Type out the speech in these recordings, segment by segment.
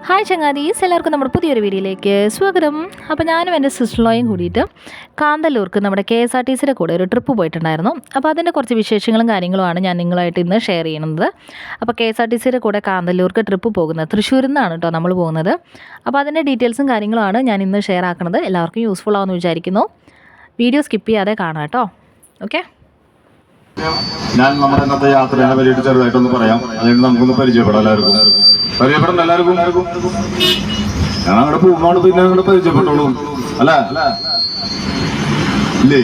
Hi ചങ്ങാതീസ്, എല്ലാവർക്കും നമ്മുടെ പുതിയൊരു വീഡിയോയിലേക്ക് സ്വാഗതം. അപ്പോൾ ഞാനും എൻ്റെ സിസ്റ്റർലോയും കൂടിയിട്ട് കാന്തല്ലൂർക്ക് നമ്മുടെ KSRTCയുടെ കൂടെ ഒരു ട്രിപ്പ് പോയിട്ടുണ്ടായിരുന്നു. അപ്പോൾ അതിൻ്റെ കുറച്ച് വിശേഷങ്ങളും കാര്യങ്ങളുമാണ് ഞാൻ നിങ്ങളായിട്ട് ഇന്ന് ഷെയർ ചെയ്യുന്നത്. അപ്പോൾ KSRTCയുടെ കൂടെ കാന്തല്ലൂർക്ക് ട്രിപ്പ് പോകുന്നത് തൃശ്ശൂരിൽ നിന്നാണ് കേട്ടോ നമ്മൾ പോകുന്നത്. അപ്പോൾ അതിൻ്റെ ഡീറ്റെയിൽസും കാര്യങ്ങളുമാണ് ഞാൻ ഇന്ന് ഷെയർ ആക്കുന്നത്. എല്ലാവർക്കും യൂസ്ഫുൾ ആവുമെന്ന് വിചാരിക്കുന്നു. വീഡിയോ സ്കിപ്പ് ചെയ്യാതെ കാണാം കേട്ടോ. ഓക്കെ, ഞാൻ നമ്മുടെ ഇന്നത്തെ യാത്രയെ പറ്റിയിട്ട് ചെറുതായിട്ടൊന്ന് പറയാം. അതുകൊണ്ട് നമുക്കൊന്ന് പരിചയപ്പെടാം. പരിചയപ്പെടണം എല്ലാവർക്കും. ഞാൻ അങ്ങോട്ട് പോകുമ്പോൾ പിന്നെ അങ്ങോട്ട് പരിചയപ്പെട്ടോളൂ അല്ലേ? ഇല്ലേ?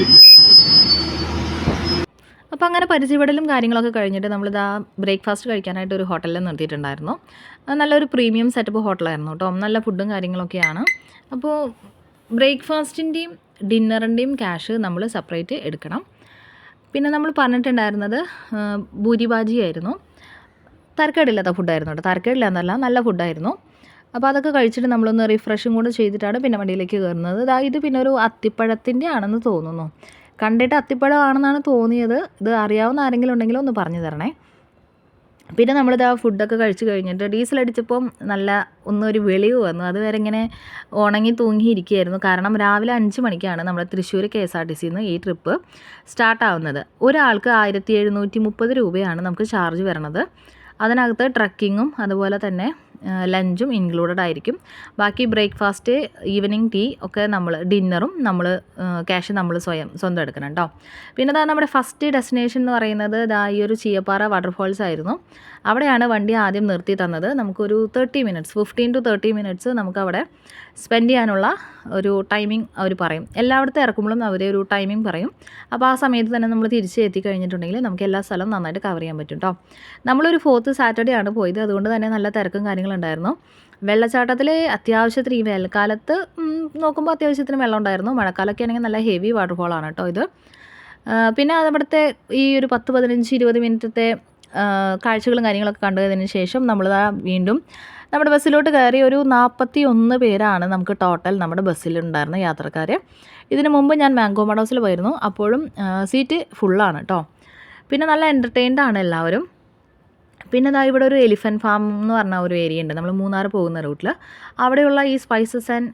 അപ്പോൾ അങ്ങനെ പരിചയപ്പെടലും കാര്യങ്ങളൊക്കെ കഴിഞ്ഞിട്ട് നമ്മളിതാ ബ്രേക്ക്ഫാസ്റ്റ് കഴിക്കാനായിട്ട് ഒരു ഹോട്ടലിൽ നിർത്തിയിട്ടുണ്ടായിരുന്നു. നല്ലൊരു പ്രീമിയം സെറ്റപ്പ് ഹോട്ടലായിരുന്നു കേട്ടോ. നല്ല ഫുഡും കാര്യങ്ങളൊക്കെയാണ്. അപ്പോൾ ബ്രേക്ക്ഫാസ്റ്റിൻ്റെയും ഡിന്നറിൻ്റെയും ക്യാഷ് നമ്മൾ സെപ്പറേറ്റ് എടുക്കണം. പിന്നെ നമ്മൾ പറഞ്ഞിട്ടുണ്ടായിരുന്നത് ഭൂരിഭാജി ആയിരുന്നു. തരക്കേടില്ലാത്ത ഫുഡായിരുന്നു കേട്ടോ. തരക്കേടില്ല എന്നല്ല, നല്ല ഫുഡായിരുന്നു. അപ്പോൾ അതൊക്കെ കഴിച്ചിട്ട് നമ്മളൊന്ന് റിഫ്രഷും കൂടെ ചെയ്തിട്ടാണ് പിന്നെ വണ്ടിയിലേക്ക് കയറുന്നത്. ഇത് പിന്നെ ഒരു അത്തിപ്പഴത്തിൻ്റെ ആണെന്ന് തോന്നുന്നു. കണ്ടിട്ട് അത്തിപ്പഴമാണെന്നാണ് തോന്നിയത്. ഇത് അറിയാവുന്ന ആരെങ്കിലും ഉണ്ടെങ്കിലും ഒന്ന് പറഞ്ഞു തരണേ. പിന്നെ നമ്മളിത് ഫുഡൊക്കെ കഴിച്ച് കഴിഞ്ഞിട്ട് ഡീസൽ അടിച്ചപ്പം നല്ല ഒന്നൊരു വെളിവ് വന്നു. അതുവരെ ഇങ്ങനെ ഉണങ്ങി തൂങ്ങിയിരിക്കുകയായിരുന്നു. കാരണം രാവിലെ 5 മണിക്കാണ് നമ്മുടെ തൃശ്ശൂർ KSRTCയിൽ നിന്ന് ഈ ട്രിപ്പ് സ്റ്റാർട്ടാവുന്നത്. ഒരാൾക്ക് 1730 രൂപയാണ് നമുക്ക് ചാർജ് വരണത്. അതിനകത്ത് ട്രക്കിങ്ങും അതുപോലെ തന്നെ ലഞ്ചും ഇൻക്ലൂഡഡ് ആയിരിക്കും. ബാക്കി ബ്രേക്ക്ഫാസ്റ്റ്, ഈവനിങ് ടീ ഒക്കെ ഡിന്നറും ക്യാഷ് നമ്മൾ സ്വന്തം എടുക്കണം കേട്ടോ. പിന്നെ നമ്മുടെ ഫസ്റ്റ് ഡെസ്റ്റിനേഷൻ എന്ന് പറയുന്നത് ഈ ഒരു ചീയപ്പാറ വാട്ടർഫോൾസ് ആയിരുന്നു. അവിടെയാണ് വണ്ടി ആദ്യം നിർത്തി തന്നത്. നമുക്കൊരു 15 to 30 മിനിറ്റ്സ് നമുക്കവിടെ സ്പെൻഡ് ചെയ്യാനുള്ള ഒരു ടൈമിംഗ് അവർ പറയും. എല്ലായിടത്തും ഇറക്കുമ്പോഴും അവർ ഒരു ടൈമിംഗ് പറയും. അപ്പോൾ ആ സമയത്ത് തന്നെ നമ്മൾ തിരിച്ച് എത്തിക്കഴിഞ്ഞിട്ടുണ്ടെങ്കിൽ നമുക്ക് എല്ലാ സ്ഥലവും നന്നായിട്ട് കവർ ചെയ്യാൻ പറ്റും കേട്ടോ. നമ്മളൊരു 4th സാറ്റർഡേ ആണ് പോയത്. അതുകൊണ്ട് തന്നെ നല്ല തിരക്കും കാര്യങ്ങളുണ്ടായിരുന്നു. വെള്ളച്ചാട്ടത്തിൽ അത്യാവശ്യത്തിന് ഈ വേനൽക്കാലത്ത് നോക്കുമ്പോൾ അത്യാവശ്യത്തിന് വെള്ളം ഉണ്ടായിരുന്നു. മഴക്കാലമൊക്കെ ആണെങ്കിൽ നല്ല ഹെവി വാട്ടർഫോളാണ് കേട്ടോ ഇത്. പിന്നെ അവിടുത്തെ ഈ ഒരു 10-15-20 മിനിറ്റത്തെ കാഴ്ചകളും കാര്യങ്ങളൊക്കെ കണ്ടതിന് ശേഷം നമ്മൾ വീണ്ടും നമ്മുടെ ബസ്സിലോട്ട് കയറി. ഒരു 41 പേരാണ് നമുക്ക് ടോട്ടൽ നമ്മുടെ ബസ്സിലുണ്ടായിരുന്ന യാത്രക്കാർ. ഇതിനു മുമ്പ് ഞാൻ മാംഗോ മഡോസിൽ പോയിരുന്നു. അപ്പോഴും സീറ്റ് ഫുള്ളാണ് കേട്ടോ. പിന്നെ നല്ല എൻ്റർടൈൻഡ് ആണ് എല്ലാവരും. പിന്നെ ഇവിടെ ഒരു എലിഫൻറ്റ് ഫാം എന്ന് പറഞ്ഞ ഒരു ഏരിയ ഉണ്ട്. നമ്മൾ മൂന്നാർ പോകുന്ന റൂട്ടിൽ. അവിടെയുള്ള ഈ സ്പൈസസ് ആൻഡ്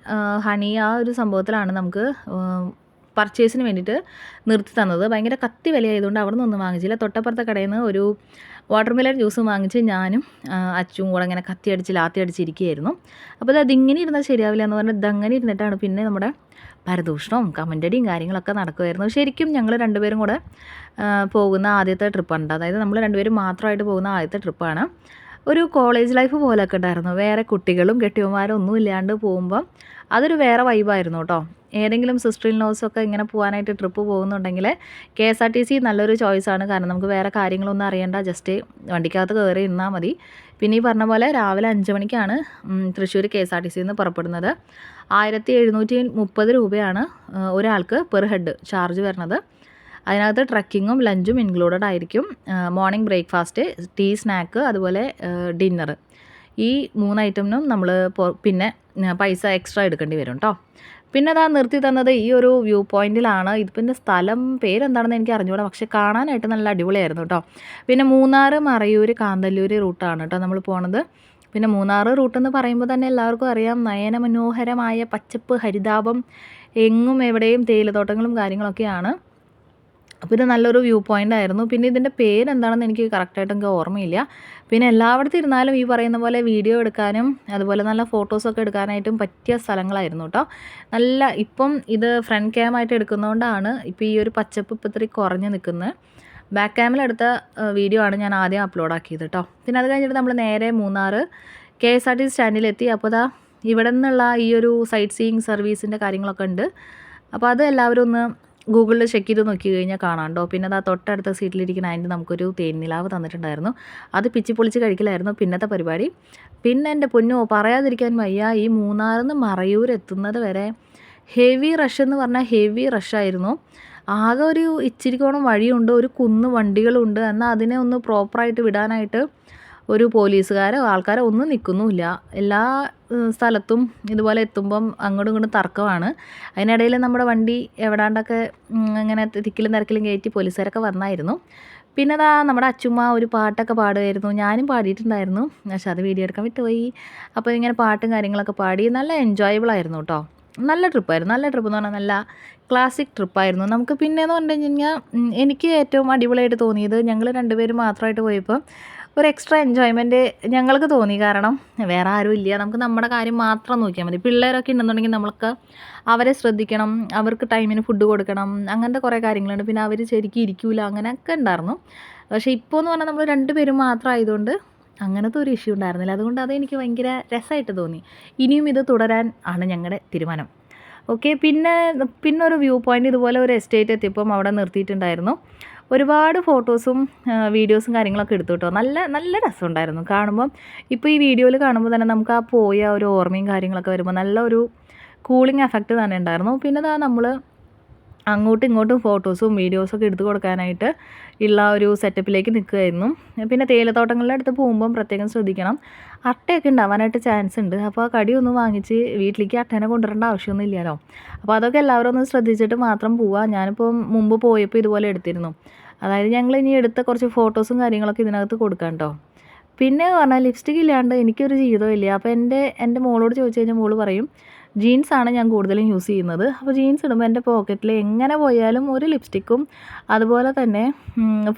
ഹണി ആ ഒരു സംഭവത്തിലാണ് നമുക്ക് പർച്ചേസിന് വേണ്ടിയിട്ട് നിർത്തി തന്നത്. ഭയങ്കര കത്തി വിലയായതുകൊണ്ട് അവിടെ നിന്നൊന്നും വാങ്ങിച്ചില്ല. തൊട്ടപ്പുറത്തെ കടയിൽ നിന്ന് ഒരു വാട്ടർമെലൺ ജ്യൂസും വാങ്ങിച്ച് ഞാനും അച്ചും കൂടെ ഇങ്ങനെ ലാത്തി അടിച്ചിരിക്കുകയായിരുന്നു. അപ്പോൾ അതിങ്ങനെ ഇരുന്നാൽ ശരിയാവില്ല എന്ന് പറഞ്ഞാൽ ഇതങ്ങനെ ഇരുന്നിട്ടാണ് പിന്നെ നമ്മുടെ പരദൂഷണവും കമൻ്റടിയും കാര്യങ്ങളൊക്കെ നടക്കുമായിരുന്നു. ശരിക്കും ഞങ്ങൾ രണ്ടുപേരും കൂടെ പോകുന്ന ആദ്യത്തെ ട്രിപ്പാണ്. അതായത് നമ്മൾ രണ്ടുപേരും മാത്രമായിട്ട് പോകുന്ന ആദ്യത്തെ ട്രിപ്പാണ്. ഒരു കോളേജ് ലൈഫ് പോലെയൊക്കെ ഉണ്ടായിരുന്നു. വേറെ കുട്ടികളും കെട്ടിയവന്മാരും ഒന്നും ഇല്ലാണ്ട് പോകുമ്പം അതൊരു വേറെ വൈബായിരുന്നു കേട്ടോ. ഏതെങ്കിലും സിസ്റ്റർ ഇൻ ലോസൊക്കെ ഇങ്ങനെ പോകാനായിട്ട് ട്രിപ്പ് പോകുന്നുണ്ടെങ്കിൽ KSRTC നല്ലൊരു ചോയ്സാണ്. കാരണം നമുക്ക് വേറെ കാര്യങ്ങളൊന്നും അറിയണ്ട, ജസ്റ്റ് വണ്ടിക്കകത്ത് കയറി ഇരുന്നാൽ മതി. പിന്നെ ഈ പറഞ്ഞ പോലെ രാവിലെ 5 മണിക്കാണ് തൃശ്ശൂർ KSRTCയിൽ നിന്ന് പുറപ്പെടുന്നത്. 1730 രൂപയാണ് ഒരാൾക്ക് പെർ ഹെഡ് ചാർജ് വരുന്നത്. അതിനകത്ത് ട്രക്കിങ്ങും ലഞ്ചും ഇൻക്ലൂഡഡ് ആയിരിക്കും. മോർണിംഗ് ബ്രേക്ക്ഫാസ്റ്റ്, ടീ, സ്നാക്ക്, അതുപോലെ ഡിന്നർ. ഈ 3 ഐറ്റമിനും നമ്മൾ പിന്നെ പൈസ എക്സ്ട്രാ എടുക്കേണ്ടി വരും കേട്ടോ. പിന്നെ നിർത്തി തന്നത് ഈ ഒരു വ്യൂ പോയിൻറ്റിലാണ്. ഇതിൻ്റെ സ്ഥലം പേരെന്താണെന്ന് എനിക്ക് അറിഞ്ഞുകൂടാ, പക്ഷെ കാണാനായിട്ട് നല്ല അടിപൊളിയായിരുന്നു കേട്ടോ. പിന്നെ മൂന്നാർ, മറയൂർ, കാന്തല്ലൂർ റൂട്ടാണ് കേട്ടോ നമ്മൾ പോണത്. പിന്നെ മൂന്നാർ റൂട്ടെന്ന് പറയുമ്പോൾ തന്നെ എല്ലാവർക്കും അറിയാം, നയനമനോഹരമായ പച്ചപ്പ്, ഹരിതാപം, എങ്ങും എവിടെയും തേയിലത്തോട്ടങ്ങളും കാര്യങ്ങളൊക്കെയാണ്. അപ്പോൾ ഇത് നല്ലൊരു വ്യൂ പോയിൻ്റ് ആയിരുന്നു. പിന്നെ ഇതിൻ്റെ പേരെന്താണെന്ന് എനിക്ക് കറക്റ്റായിട്ട് എനിക്ക് ഓർമ്മയില്ല. പിന്നെ എല്ലായിടത്തും ഇരുന്നാലും ഈ പറയുന്ന പോലെ വീഡിയോ എടുക്കാനും അതുപോലെ നല്ല ഫോട്ടോസൊക്കെ എടുക്കാനായിട്ടും പറ്റിയ സ്ഥലങ്ങളായിരുന്നു കേട്ടോ. ഇപ്പം ഇത് ഫ്രണ്ട് ക്യാമായിട്ട് എടുക്കുന്നതുകൊണ്ടാണ് ഇപ്പോൾ ഈ ഒരു പച്ചപ്പ് ഇത്തിരി കുറഞ്ഞ് നിൽക്കുന്നത്. ബാക്ക് ക്യാമിലെടുത്ത വീഡിയോ ആണ് ഞാൻ ആദ്യം അപ്ലോഡ് ആക്കിയത് കേട്ടോ. പിന്നെ അത് കഴിഞ്ഞിട്ട് നമ്മൾ നേരെ മൂന്നാർ KSRTC സ്റ്റാൻഡിലെത്തി. അപ്പോൾ ഇവിടെ നിന്നുള്ള ഈ ഒരു സൈറ്റ് സീയിങ് സർവീസിൻ്റെ കാര്യങ്ങളൊക്കെ ഉണ്ട്. അപ്പോൾ അത് എല്ലാവരും ഒന്ന് ഗൂഗിളിൽ ചെക്ക് ചെയ്ത് നോക്കി കഴിഞ്ഞാൽ കാണാം കേട്ടോ. പിന്നെ തൊട്ടടുത്ത സീറ്റിലിരിക്കുന്ന അതിൻ്റെ നമുക്കൊരു തേനിലാവ് തന്നിട്ടുണ്ടായിരുന്നു. അത് പിച്ചി പൊളിച്ച് കഴിക്കലായിരുന്നു പിന്നത്തെ പരിപാടി. പിന്നെ എൻ്റെ പൊന്നോ പറയാതിരിക്കാൻ വയ്യ, ഈ മൂന്നാറിൽ നിന്ന് മറയൂർ എത്തുന്നത് വരെ ഹെവി റഷ് എന്ന് പറഞ്ഞാൽ ഹെവി റഷായിരുന്നു. ആകെ ഒരു ഇച്ചിരിക്കോണം വഴിയുണ്ട്, ഒരു കുന്ന് വണ്ടികളുണ്ട്. എന്നാൽ അതിനെ ഒന്ന് പ്രോപ്പറായിട്ട് വിടാനായിട്ട് ഒരു പോലീസുകാരോ ആൾക്കാരോ ഒന്നും നിൽക്കുന്നുമില്ല. എല്ലാ സ്ഥലത്തും ഇതുപോലെ എത്തുമ്പം അങ്ങോട്ടും ഇങ്ങോട്ടും തർക്കമാണ്. അതിനിടയിൽ നമ്മുടെ വണ്ടി എവിടാണ്ടൊക്കെ ഇങ്ങനെ തിക്കിലും തിരക്കിലും കയറ്റി പോലീസുകാരൊക്കെ വന്നായിരുന്നു. പിന്നെ ദാ നമ്മുടെ അച്ചുമ്മ ഒരു പാട്ടൊക്കെ പാടുമായിരുന്നു. ഞാനും പാടിയിട്ടുണ്ടായിരുന്നു. പക്ഷെ അത് വീഡിയോ എടുക്കാൻ വിട്ടുപോയി. അപ്പോൾ ഇങ്ങനെ പാട്ടും കാര്യങ്ങളൊക്കെ പാടി നല്ല എൻജോയബിൾ ആയിരുന്നു കേട്ടോ. നല്ല ട്രിപ്പായിരുന്നു. നല്ല ട്രിപ്പ് എന്ന് പറഞ്ഞാൽ നല്ല ക്ലാസിക് ട്രിപ്പായിരുന്നു. നമുക്ക് പിന്നെയെന്ന് പറഞ്ഞു കഴിഞ്ഞാൽ എനിക്ക് ഏറ്റവും അടിപൊളിയായിട്ട് തോന്നിയത് ഞങ്ങൾ രണ്ടുപേരും മാത്രമായിട്ട് പോയപ്പോൾ ഒരു എക്സ്ട്രാ എൻജോയ്മെൻറ്റ് ഞങ്ങൾക്ക് തോന്നി. കാരണം വേറെ ആരും ഇല്ല. നമുക്ക് നമ്മുടെ കാര്യം മാത്രം നോക്കിയാൽ മതി. പിള്ളേരൊക്കെ ഉണ്ടെന്നുണ്ടെങ്കിൽ നമ്മൾക്ക് അവരെ ശ്രദ്ധിക്കണം, അവർക്ക് ടൈമിന് ഫുഡ് കൊടുക്കണം, അങ്ങനത്തെ കുറേ കാര്യങ്ങളുണ്ട്. പിന്നെ അവർ ശരിക്കും ഇരിക്കില്ല, അങ്ങനെയൊക്കെ ഉണ്ടായിരുന്നു. പക്ഷേ ഇപ്പോൾ എന്ന് പറഞ്ഞാൽ നമ്മൾ രണ്ടുപേരും മാത്രം ആയതുകൊണ്ട് അങ്ങനത്തെ ഒരു ഇഷ്യൂ ഉണ്ടായിരുന്നില്ല. അതുകൊണ്ട് അതെനിക്ക് ഭയങ്കര രസമായിട്ട് തോന്നി. ഇനിയും ഇത് തുടരാൻ ആണ് ഞങ്ങളുടെ തീരുമാനം. ഓക്കെ. പിന്നെ ഒരു വ്യൂ പോയിൻ്റ് ഇതുപോലെ ഒരു എസ്റ്റേറ്റ് എത്തിയപ്പം അവിടെ നിർത്തിയിട്ടുണ്ടായിരുന്നു. ഒരുപാട് ഫോട്ടോസും വീഡിയോസും കാര്യങ്ങളൊക്കെ എടുത്തു കേട്ടോ. നല്ല നല്ല രസമുണ്ടായിരുന്നു കാണുമ്പം. ഇപ്പോൾ ഈ വീഡിയോയിൽ കാണുമ്പോൾ തന്നെ നമുക്ക് ആ പോയ ഒരു ഓർമ്മയും കാര്യങ്ങളൊക്കെ വരുമ്പോൾ നല്ല ഒരു കൂളിംഗ് എഫക്റ്റ് തന്നെ ഉണ്ടായിരുന്നു. പിന്നെ ദാ നമ്മൾ അങ്ങോട്ടും ഇങ്ങോട്ടും ഫോട്ടോസും വീഡിയോസൊക്കെ എടുത്തു കൊടുക്കാനായിട്ട് ഉള്ള ഒരു സെറ്റപ്പിലേക്ക് നിൽക്കുകയായിരുന്നു. പിന്നെ തേയിലത്തോട്ടങ്ങളുടെ അടുത്ത് പോകുമ്പം പ്രത്യേകം ശ്രദ്ധിക്കണം. അട്ടയൊക്കെ ഉണ്ടാവാനായിട്ട് ചാൻസ് ഉണ്ട്. അപ്പോൾ ആ കടിയൊന്നും വാങ്ങിച്ച് വീട്ടിലേക്ക് അട്ടേനെ കൊണ്ടുവരേണ്ട ആവശ്യമൊന്നും ഇല്ലല്ലോ. അപ്പോൾ അതൊക്കെ എല്ലാവരും ഒന്ന് ശ്രദ്ധിച്ചിട്ട് മാത്രം പോവുക. ഞാനിപ്പോൾ മുമ്പ് പോയപ്പോൾ ഇതുപോലെ എടുത്തിരുന്നു. അതായത് ഞങ്ങൾ ഇനി എടുത്ത കുറച്ച് ഫോട്ടോസും കാര്യങ്ങളൊക്കെ ഇതിനകത്ത് കൊടുക്കാം കേട്ടോ. പിന്നെ പറഞ്ഞാൽ ലിപ്സ്റ്റിക് ഇല്ലാണ്ട് എനിക്കൊരു ജീവിതമില്ല. അപ്പോൾ എൻ്റെ മോളോട് ചോദിച്ചു കഴിഞ്ഞാൽ മോള് പറയും ജീൻസാണ് ഞാൻ കൂടുതലും യൂസ് ചെയ്യുന്നത്. അപ്പോൾ ജീൻസ് ഇടുമ്പോൾ എൻ്റെ പോക്കറ്റിൽ എങ്ങനെ പോയാലും ഒരു ലിപ്സ്റ്റിക്കും അതുപോലെ തന്നെ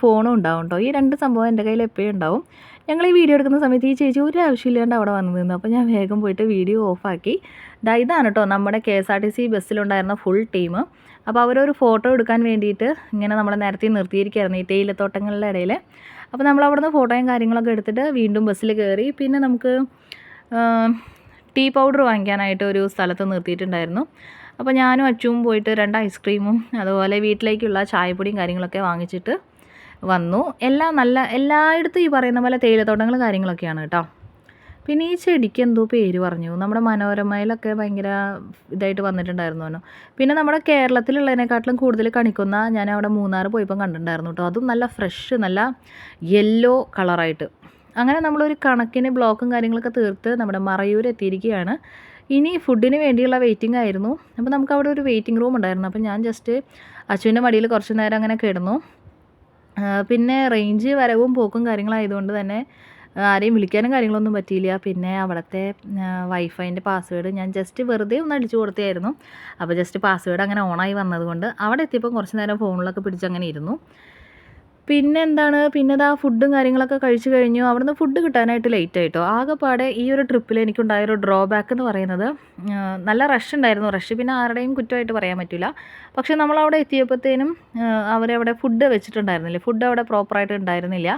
ഫോണും ഉണ്ടാവും കേട്ടോ. ഈ രണ്ട് സംഭവം എൻ്റെ കയ്യിൽ എപ്പോഴും ഉണ്ടാവും. ഞങ്ങൾ ഈ വീഡിയോ എടുക്കുന്ന സമയത്ത് ഈ ചേച്ചി ഒരു ആവശ്യമില്ലാണ്ട് അവിടെ വന്നു നിന്നു. അപ്പോൾ ഞാൻ വേഗം പോയിട്ട് വീഡിയോ ഓഫാക്കി. ഇതാണ് കേട്ടോ നമ്മുടെ KSRTC ബസ്സിലുണ്ടായിരുന്ന ഫുൾ ടീം. അപ്പോൾ അവരൊരു ഫോട്ടോ എടുക്കാൻ വേണ്ടിയിട്ട് ഇങ്ങനെ നമ്മളെ നേരത്തെ നിർത്തിയിരിക്കുകയായിരുന്നു ഈ തേയിലത്തോട്ടങ്ങളുടെ ഇടയിൽ. അപ്പോൾ നമ്മൾ അവിടെ നിന്ന് ഫോട്ടോയും കാര്യങ്ങളൊക്കെ എടുത്തിട്ട് വീണ്ടും ബസ്സിൽ കയറി. പിന്നെ നമുക്ക് ടീ പൗഡർ വാങ്ങിക്കാനായിട്ട് ഒരു സ്ഥലത്ത് നിർത്തിയിട്ടുണ്ടായിരുന്നു. അപ്പോൾ ഞാനും അച്ചുവും പോയിട്ട് 2 ഐസ്ക്രീമും അതുപോലെ വീട്ടിലേക്കുള്ള ചായപ്പൊടിയും കാര്യങ്ങളൊക്കെ വാങ്ങിച്ചിട്ട് വന്നു. എല്ലായിടത്തും ഈ പറയുന്ന പോലെ തേയിലത്തോട്ടങ്ങൾ കാര്യങ്ങളൊക്കെയാണ് കേട്ടോ. പിന്നെ ഈ ചെടിക്ക് എന്തോ പേര് പറഞ്ഞു. നമ്മുടെ മനോരമയിലൊക്കെ ഭയങ്കര ഇതായിട്ട് വന്നിട്ടുണ്ടായിരുന്നു. പിന്നെ നമ്മുടെ കേരളത്തിലുള്ളതിനെക്കാട്ടിലും കൂടുതൽ കണിക്കുന്ന ഞാൻ അവിടെ മൂന്നാർ പോയപ്പോൾ കണ്ടിട്ടുണ്ടായിരുന്നു കേട്ടോ. അതും നല്ല ഫ്രഷ് നല്ല യെല്ലോ കളറായിട്ട്. അങ്ങനെ നമ്മളൊരു കണക്കിന് ബ്ലോക്കും കാര്യങ്ങളൊക്കെ തീർത്ത് നമ്മുടെ മറയൂർ എത്തിയിരിക്കുകയാണ്. ഇനി ഫുഡിന് വേണ്ടിയുള്ള വെയിറ്റിംഗ് ആയിരുന്നു. അപ്പോൾ നമുക്ക് അവിടെ ഒരു വെയിറ്റിംഗ് റൂം ഉണ്ടായിരുന്നു. അപ്പോൾ ഞാൻ ജസ്റ്റ് അച്ചുവിൻ്റെ മടിയിൽ കുറച്ച് നേരം അങ്ങനെ കിടന്നു. പിന്നെ റേഞ്ച് വരവും പോക്കും കാര്യങ്ങളായതുകൊണ്ട് തന്നെ ആരെയും വിളിക്കാനും കാര്യങ്ങളൊന്നും പറ്റിയില്ല. പിന്നെ അവിടുത്തെ വൈഫൈൻ്റെ പാസ്വേഡ് ഞാൻ ജസ്റ്റ് വെറുതെ ഒന്ന് അടിച്ചു കൊടുത്തായിരുന്നു. അപ്പോൾ ജസ്റ്റ് പാസ്വേഡ് അങ്ങനെ ഓണായി വന്നതുകൊണ്ട് അവിടെ എത്തിയപ്പോൾ കുറച്ച് നേരം ഫോണിലൊക്കെ പിടിച്ചങ്ങനെ ഇരുന്നു. പിന്നെ ഇതാ ഫുഡും കാര്യങ്ങളൊക്കെ കഴിച്ച് കഴിഞ്ഞു. അവിടുന്ന് ഫുഡ് കിട്ടാനായിട്ട് ലേറ്റ് ആയിട്ടോ. ആകെപ്പാടെ ഈ ഒരു ട്രിപ്പിൽ എനിക്കുണ്ടായൊരു ഡ്രോബാക്ക് എന്ന് പറയുന്നത് നല്ല റഷ് ഉണ്ടായിരുന്നു. റഷ് പിന്നെ ആരുടെയും കുറ്റമായിട്ട് പറയാൻ പറ്റില്ല. പക്ഷേ നമ്മളവിടെ എത്തിയപ്പോഴത്തേനും അവരവിടെ ഫുഡ് വെച്ചിട്ടുണ്ടായിരുന്നില്ല. ഫുഡ് അവിടെ പ്രോപ്പറായിട്ട് ഉണ്ടായിരുന്നില്ല.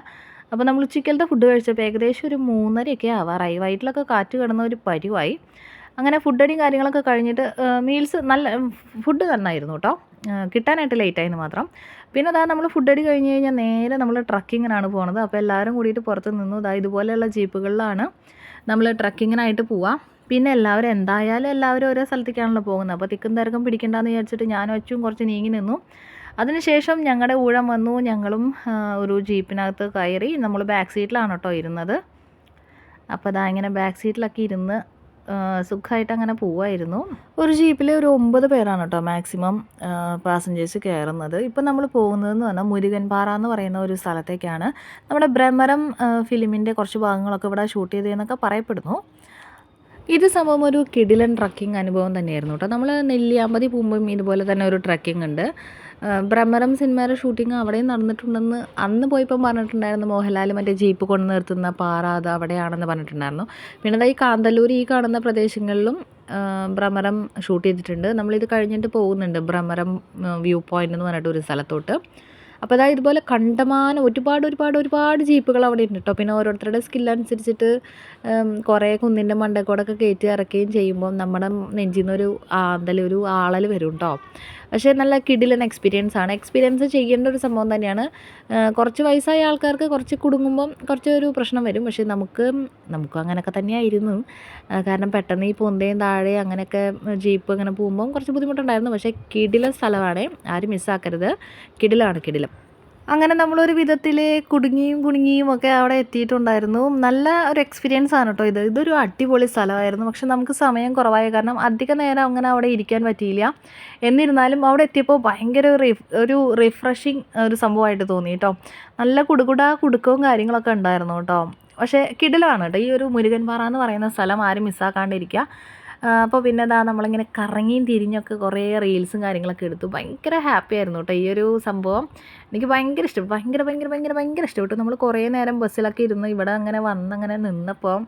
അപ്പോൾ നമ്മൾ ഉച്ചയ്ക്കലത്തെ ഫുഡ് കഴിച്ചപ്പോൾ ഏകദേശം ഒരു 3:30 ആവാറായി. വയറ്റിലൊക്കെ കാറ്റ് കിടന്ന ഒരു പരുവായി. അങ്ങനെ ഫുഡടിയും കാര്യങ്ങളൊക്കെ കഴിഞ്ഞിട്ട് മീൽസ് നല്ല ഫുഡ് നന്നായിരുന്നു കേട്ടോ. കിട്ടാനായിട്ട് ലേറ്റായെന്ന് മാത്രം. പിന്നെ നമ്മൾ ഫുഡടി കഴിഞ്ഞ് കഴിഞ്ഞാൽ നേരെ നമ്മൾ ട്രക്കിങ്ങിനാണ് പോകുന്നത്. അപ്പോൾ എല്ലാവരും കൂടിയിട്ട് പുറത്ത് നിന്നു. ഇതുപോലെയുള്ള ജീപ്പുകളിലാണ് നമ്മൾ ട്രക്കിങ്ങിനായിട്ട് പോവുക. പിന്നെ എല്ലാവരും ഓരോ സ്ഥലത്തേക്കാണല്ലോ പോകുന്നത്. അപ്പോൾ തിക്കും തിരക്കും പിടിക്കണ്ടെന്ന് വിചാരിച്ചിട്ട് ഞാനും അച്ചും കുറച്ച് നീങ്ങി നിന്നു. അതിനുശേഷം ഞങ്ങളുടെ ഊഴം വന്നു. ഞങ്ങളും ഒരു ജീപ്പിനകത്ത് കയറി. നമ്മൾ ബാക്ക് സീറ്റിലാണ് കേട്ടോ ഇരുന്നത്. അപ്പോൾ ഇങ്ങനെ ബാക്ക് സീറ്റിലൊക്കെ ഇരുന്ന് സുഖമായിട്ട് അങ്ങനെ പോവായിരുന്നു. ഒരു ജീപ്പിൽ ഒരു 9 പേരാണ് കേട്ടോ മാക്സിമം പാസഞ്ചേഴ്സ് കയറുന്നത്. ഇപ്പം നമ്മൾ പോകുന്നതെന്ന് പറഞ്ഞാൽ മുരുകൻപാറ എന്ന് പറയുന്ന ഒരു സ്ഥലത്തേക്കാണ്. നമ്മുടെ ഭ്രമരം ഫിലിമിൻ്റെ കുറച്ച് ഭാഗങ്ങളൊക്കെ ഇവിടെ ഷൂട്ട് ചെയ്തതെന്നൊക്കെ പറയപ്പെടുന്നു. ഇത് സംഭവം ഒരു കിടിലൻ ട്രക്കിംഗ് അനുഭവം തന്നെയായിരുന്നു കേട്ടോ. നമ്മൾ നെല്ലിയാമ്പതി പോകുമ്പം ഇതുപോലെ തന്നെ ഒരു ട്രക്കിംഗ് ഉണ്ട്. ഭ്രമരം സിനിമയുടെ ഷൂട്ടിങ് അവിടെയും നടന്നിട്ടുണ്ടെന്ന് അന്ന് പോയപ്പം പറഞ്ഞിട്ടുണ്ടായിരുന്നു. മോഹൻലാൽ മറ്റേ ജീപ്പ് കൊണ്ട് നിർത്തുന്ന പാറ അത് അവിടെയാണെന്ന് പറഞ്ഞിട്ടുണ്ടായിരുന്നു. പിന്നെ ഈ കാന്തല്ലൂർ ഈ കാണുന്ന പ്രദേശങ്ങളിലും ഭ്രമരം ഷൂട്ട് ചെയ്തിട്ടുണ്ട്. നമ്മളിത് കഴിഞ്ഞിട്ട് പോകുന്നുണ്ട് ഭ്രമരം വ്യൂ പോയിൻ്റ് എന്ന് പറഞ്ഞിട്ട് ഒരു സ്ഥലത്തോട്ട്. അപ്പോൾ ഇതുപോലെ കണ്ടമാനം ഒരുപാട് ജീപ്പുകൾ അവിടെ ഉണ്ട് കേട്ടോ. പിന്നെ ഓരോരുത്തരുടെ സ്കില്ലനുസരിച്ചിട്ട് കുറേ കുന്നിൻ്റെ മണ്ടക്കോടൊക്കെ കയറ്റി ഇറക്കുകയും ചെയ്യുമ്പോൾ നമ്മുടെ നെഞ്ചിൽ നിന്നൊരു ഒരു ആളൽ വരും കേട്ടോ. പക്ഷേ നല്ല കിടിലൻ എക്സ്പീരിയൻസ് ചെയ്യേണ്ട ഒരു സംഭവം തന്നെയാണ്. കുറച്ച് വയസ്സായ ആൾക്കാർക്ക് കുറച്ച് കുടുങ്ങുമ്പം കുറച്ചൊരു പ്രശ്നം വരും. പക്ഷേ നമുക്കും അങ്ങനെയൊക്കെ തന്നെയായിരുന്നു. കാരണം പെട്ടെന്ന് ഈ പൊന്തയും താഴെ അങ്ങനെയൊക്കെ ജീപ്പ് അങ്ങനെ പോകുമ്പം കുറച്ച് ബുദ്ധിമുട്ടുണ്ടായിരുന്നു. പക്ഷേ കിടിലൻ സ്ഥലമാണ്, ആരും മിസ്സാക്കരുത്. കിടിലം. അങ്ങനെ നമ്മളൊരു വിധത്തിൽ കുടുങ്ങിയും ഒക്കെ അവിടെ എത്തിയിട്ടുണ്ടായിരുന്നു. നല്ല ഒരു എക്സ്പീരിയൻസ് ആണ് കേട്ടോ ഇത്. ഇതൊരു അടിപൊളി സ്ഥലമായിരുന്നു. പക്ഷെ നമുക്ക് സമയം കുറവായ കാരണം അധിക നേരം അങ്ങനെ അവിടെ ഇരിക്കാൻ പറ്റിയില്ല. എന്നിരുന്നാലും അവിടെ എത്തിയപ്പോൾ ഭയങ്കര ഒരു റിഫ്രഷിങ് ഒരു സംഭവമായിട്ട് തോന്നി കേട്ടോ. നല്ല കുടുക്കവും കാര്യങ്ങളൊക്കെ ഉണ്ടായിരുന്നു കേട്ടോ. പക്ഷേ കിടിലാണ് കേട്ടോ. ഈ ഒരു മുരുകൻ പാറ എന്ന് പറയുന്ന സ്ഥലം ആരും മിസ്സാക്കാണ്ടിരിക്കുക. അപ്പോൾ പിന്നെ നമ്മളിങ്ങനെ കറങ്ങിയും തിരിഞ്ഞൊക്കെ കുറേ റീൽസും കാര്യങ്ങളൊക്കെ എടുത്തു. ഭയങ്കര ഹാപ്പി ആയിരുന്നു കേട്ടോ ഈ ഒരു സംഭവം. എനിക്ക് ഭയങ്കര ഇഷ്ടപ്പെട്ടു. ഭയങ്കര ഇഷ്ടപ്പെട്ടു. നമ്മൾ കുറേ നേരം ബസ്സിലൊക്കെ ഇരുന്ന് ഇവിടെ അങ്ങനെ വന്നങ്ങനെ നിന്നപ്പോൾ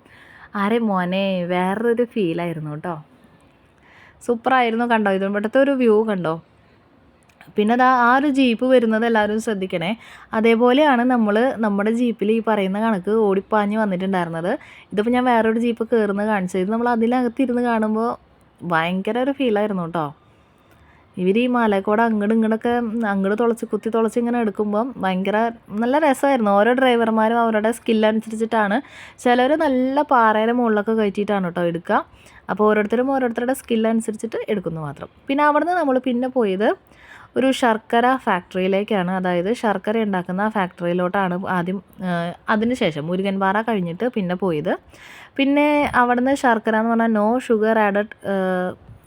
മോനെ വേറൊരു ഫീലായിരുന്നു കേട്ടോ. സൂപ്പറായിരുന്നു. കണ്ടോ ഇവിടുത്തെ ഒരു വ്യൂ കണ്ടോ. പിന്നെ ആ ഒരു ജീപ്പ് വരുന്നത് എല്ലാവരും ശ്രദ്ധിക്കണേ. അതേപോലെയാണ് നമ്മുടെ ജീപ്പിൽ ഈ പറയുന്ന കണക്ക് ഓടിപ്പാഞ്ഞ് വന്നിട്ടുണ്ടായിരുന്നത്. ഇതിപ്പോൾ ഞാൻ വേറൊരു ജീപ്പ് കയറുന്നത് കാണിച്ചത്. നമ്മൾ അതിനകത്തിരുന്ന് കാണുമ്പോൾ ഭയങ്കര ഒരു ഫീലായിരുന്നു കേട്ടോ. ഇവർ ഈ മലക്കൂടെ അങ്ങോട്ട് കുത്തി ഇങ്ങനെ എടുക്കുമ്പം ഭയങ്കര നല്ല രസമായിരുന്നു. ഓരോ ഡ്രൈവർമാരും അവരുടെ സ്കില്ലനുസരിച്ചിട്ടാണ്. ചിലർ നല്ല പാറയുടെ മുകളിലൊക്കെ കയറ്റിയിട്ടാണ് കേട്ടോ എടുക്കുക. അപ്പോൾ ഓരോരുത്തരുടെ സ്കില്ലനുസരിച്ചിട്ട് എടുക്കുന്നു മാത്രം. പിന്നെ അവിടുന്ന് നമ്മൾ പിന്നെ പോയത് ഒരു ശർക്കര ഫാക്ടറിയിലേക്കാണ്. അതായത് ശർക്കര ഉണ്ടാക്കുന്ന ഫാക്ടറിയിലോട്ടാണ് ആദ്യം. അതിനുശേഷം മുരുകൻ പാറ കഴിഞ്ഞിട്ട് പിന്നെ പോയത്. പിന്നെ അവിടുന്ന് ശർക്കര എന്ന് പറഞ്ഞാൽ നോ ഷുഗർ ആഡഡ്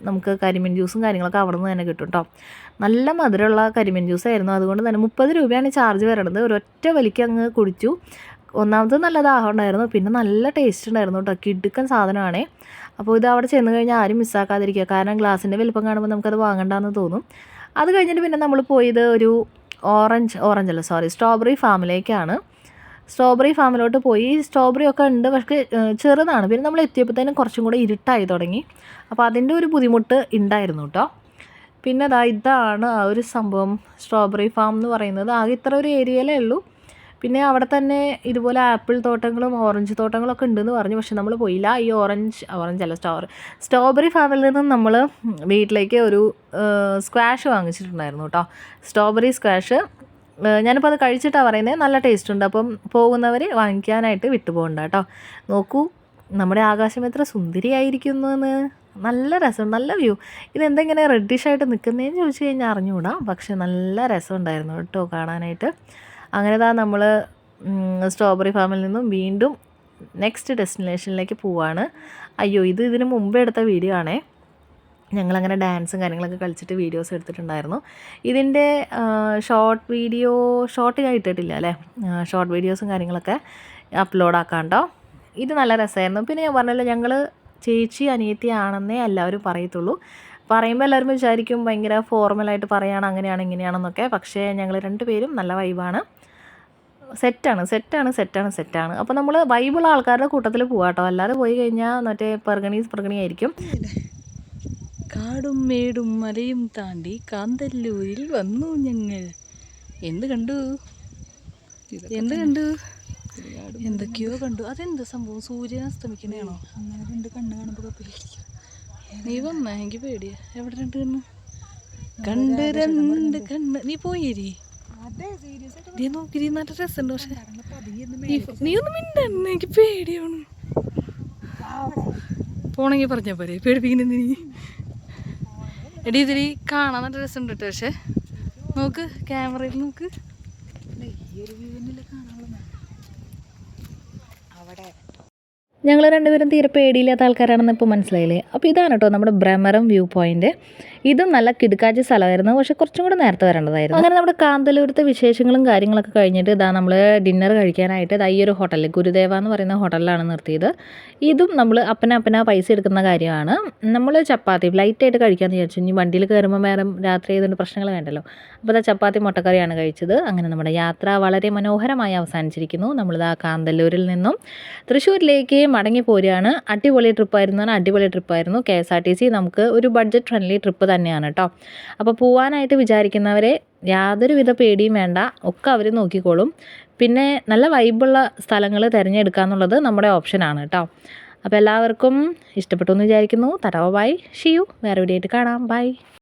നമുക്ക് കരിമീൻ ജ്യൂസും കാര്യങ്ങളൊക്കെ അവിടെ നിന്ന് തന്നെ കിട്ടും കേട്ടോ. നല്ല മധുരമുള്ള കരിമീൻ ജ്യൂസായിരുന്നു. അതുകൊണ്ട് തന്നെ 30 രൂപയാണ് ചാർജ് വരണത്. ഒരൊറ്റ വലിക്ക് അങ്ങ് കുടിച്ചു. ഒന്നാമത് നല്ല ദാഹം ഉണ്ടായിരുന്നു. പിന്നെ നല്ല ടേസ്റ്റ് ഉണ്ടായിരുന്നു കേട്ടോ. കിടുക്കൻ സാധനമാണേ. അപ്പോൾ ഇത് അവിടെ ചെന്ന് കഴിഞ്ഞാൽ ആരും മിസ്സാക്കാതിരിക്കുക. കാരണം ഗ്ലാസിൻ്റെ വലിപ്പം കാണുമ്പോൾ നമുക്കത് വാങ്ങണ്ടെന്ന് തോന്നും. അത് കഴിഞ്ഞിട്ട് പിന്നെ നമ്മൾ പോയത് ഒരു സ്ട്രോബെറി ഫാമിലേക്കാണ്. സ്ട്രോബെറി ഫാമിലോട്ട് പോയി. സ്ട്രോബെറി ഒക്കെ ഉണ്ട്, പക്ഷേ ചെറുതാണ്. പിന്നെ നമ്മൾ എത്തിയപ്പോഴത്തേനും കുറച്ചും കൂടെ ഇരുട്ടായി തുടങ്ങി. അപ്പോൾ അതിൻ്റെ ഒരു ബുദ്ധിമുട്ട് ഉണ്ടായിരുന്നു കേട്ടോ. പിന്നെ ഇതാണ് ആ ഒരു സംഭവം. സ്ട്രോബെറി ഫാം എന്ന് പറയുന്നത് ആകെ ഇത്ര ഒരു ഏരിയയിലേ ഉള്ളൂ. പിന്നെ അവിടെ തന്നെ ഇതുപോലെ ആപ്പിൾ തോട്ടങ്ങളും ഓറഞ്ച് തോട്ടങ്ങളൊക്കെ ഉണ്ടെന്ന് പറഞ്ഞു. പക്ഷെ നമ്മൾ പോയില്ല. ഈ സ്ട്രോബെറി ഫാമിൽ നിന്നും നമ്മൾ വീട്ടിലേക്ക് ഒരു സ്ക്വാഷ് വാങ്ങിച്ചിട്ടുണ്ടായിരുന്നു കേട്ടോ. Strawberry squash. ഞാനിപ്പോൾ അത് കഴിച്ചിട്ടാണ് പറയുന്നത്. നല്ല ടേസ്റ്റ് ഉണ്ട്. അപ്പം പോകുന്നവർ വാങ്ങിക്കാനായിട്ട് വിട്ടുപോകണ്ട കേട്ടോ. നോക്കൂ നമ്മുടെ ആകാശം എത്ര സുന്ദരിയായിരിക്കുന്നു എന്ന്. നല്ല രസം, നല്ല വ്യൂ. ഇതെന്തെങ്ങനെ റെഡിഷായിട്ട് നിൽക്കുന്നതെന്ന് ചോദിച്ചു കഴിഞ്ഞാൽ അറിഞ്ഞുകൂടാ. പക്ഷെ നല്ല രസമുണ്ടായിരുന്നു കേട്ടോ കാണാനായിട്ട്. അങ്ങനെ നമ്മൾ സ്ട്രോബെറി ഫാമിൽ നിന്നും വീണ്ടും നെക്സ്റ്റ് ഡെസ്റ്റിനേഷനിലേക്ക് പോവാണ്. അയ്യോ ഇതിന് മുമ്പേ എടുത്ത വീഡിയോ ആണേ. ഞങ്ങളങ്ങനെ ഡാൻസും കാര്യങ്ങളൊക്കെ കളിച്ചിട്ട് വീഡിയോസ് എടുത്തിട്ടുണ്ടായിരുന്നു. ഇതിൻ്റെ ഷോർട്ട് ഞാൻ ഇട്ടിട്ടില്ല അല്ലേ. ഷോർട്ട് വീഡിയോസും കാര്യങ്ങളൊക്കെ അപ്ലോഡ് ആക്കാം കേട്ടോ. ഇത് നല്ല രസമായിരുന്നു. പിന്നെ ഞാൻ പറഞ്ഞല്ലോ ഞങ്ങൾ ചേച്ചി അനിയത്തി ആണെന്നേ എല്ലാവരും പറയത്തുള്ളൂ. പറയുമ്പോൾ എല്ലാവരും വിചാരിക്കും ഭയങ്കര ഫോർമലായിട്ട് പറയുകയാണ് അങ്ങനെയാണ് ഇങ്ങനെയാണെന്നൊക്കെ. പക്ഷേ ഞങ്ങൾ രണ്ടുപേരും നല്ല വൈബാണ്. സെറ്റാണ്. അപ്പോൾ നമ്മൾ വൈബുള്ള ആൾക്കാരുടെ കൂട്ടത്തിൽ പോകാം കേട്ടോ. അല്ലാതെ പോയി കഴിഞ്ഞാൽ മറ്റേ പെർഗണിയായിരിക്കും. കാടും മേടും മലയും താണ്ടി കാന്തല്ലൂരിൽ വന്നു ഞങ്ങൾ. എന്ത് കണ്ടു എന്തൊക്കെയോ കണ്ടു. അതെന്ത് സംഭവം? സൂര്യൻ അസ്തമിക്കണേണോ? അങ്ങനെ രണ്ട് കണ്ണ് കാണുമ്പോൾ നീ വന്നാ എനിക്ക് പേടിയാ. എവിടെ രണ്ട് കണ്ണ് നീ പോയേരി നോക്കി നല്ല രസമുണ്ട്. പക്ഷെ നീ ഒന്നും മിണ്ടന്നെ, എനിക്ക് പേടിയാണ്. പോണെങ്കിൽ പറഞ്ഞാൽ പോരെ, പേടിപ്പിക്കുന്ന നീ. എടി ഇതിരി കാണാൻ നല്ല രസമുണ്ട് കേട്ടോ. പക്ഷെ നോക്ക് ക്യാമറയിൽ നോക്ക്. ഞങ്ങൾ രണ്ടുപേരും തീരെ പേടിയില്ലാത്ത ആൾക്കാരാണെന്ന് ഇപ്പോൾ മനസ്സിലായില്ലേ. അപ്പോൾ ഇതാണ് കേട്ടോ നമ്മുടെ ഭ്രമരം വ്യൂ പോയിന്റ്. ഇതും നല്ല കിടുക്കാച്ച സ്ഥലമായിരുന്നു. പക്ഷെ കുറച്ചും കൂടെ നേരത്തെ വരേണ്ടതായിരുന്നു. അങ്ങനെ നമ്മുടെ കാന്തല്ലൂരത്തെ വിശേഷങ്ങളും കാര്യങ്ങളൊക്കെ കഴിഞ്ഞിട്ട് നമ്മൾ ഡിന്നർ കഴിക്കാനായിട്ട് ഈ ഒരു ഹോട്ടലിൽ ഗുരുദേവ എന്ന് പറയുന്ന ഹോട്ടലിലാണ് നിർത്തിയത്. ഇതും നമ്മൾ അപ്പന പൈസ എടുക്കുന്ന കാര്യമാണ്. നമ്മൾ ചപ്പാത്തി ലൈറ്റായിട്ട് കഴിക്കാമെന്ന് വിചാരിച്ചു. ഇനി വണ്ടിയിൽ കയറുമ്പോൾ വേറെ രാത്രി ചെയ്തുകൊണ്ട് പ്രശ്നങ്ങൾ വേണ്ടല്ലോ. അപ്പോൾ ചപ്പാത്തി മുട്ടക്കറിയാണ് കഴിച്ചത്. അങ്ങനെ നമ്മുടെ യാത്ര വളരെ മനോഹരമായി അവസാനിച്ചിരിക്കുന്നു. നമ്മളിതാ കാന്തല്ലൂരിൽ നിന്നും തൃശ്ശൂരിലേക്ക് മടങ്ങി പോരുകയാണ്. അടിപൊളി ട്രിപ്പായിരുന്നു. KSRTC നമുക്ക് ഒരു ബഡ്ജറ്റ് ഫ്രണ്ട്ലി ട്രിപ്പ് തന്നെയാണ് കേട്ടോ. അപ്പോൾ പോവാനായിട്ട് വിചാരിക്കുന്നവരെ യാതൊരുവിധ പേടിയും വേണ്ട, ഒക്കെ അവർ നോക്കിക്കോളും. പിന്നെ നല്ല വൈബുള്ള സ്ഥലങ്ങൾ തിരഞ്ഞെടുക്കുക എന്നുള്ളത് നമ്മുടെ ഓപ്ഷനാണ് കേട്ടോ. അപ്പോൾ എല്ലാവർക്കും ഇഷ്ടപ്പെട്ടു എന്ന് വിചാരിക്കുന്നു. By, see you. വേറെ വീഡിയോ ആയിട്ട് കാണാം. ബൈ.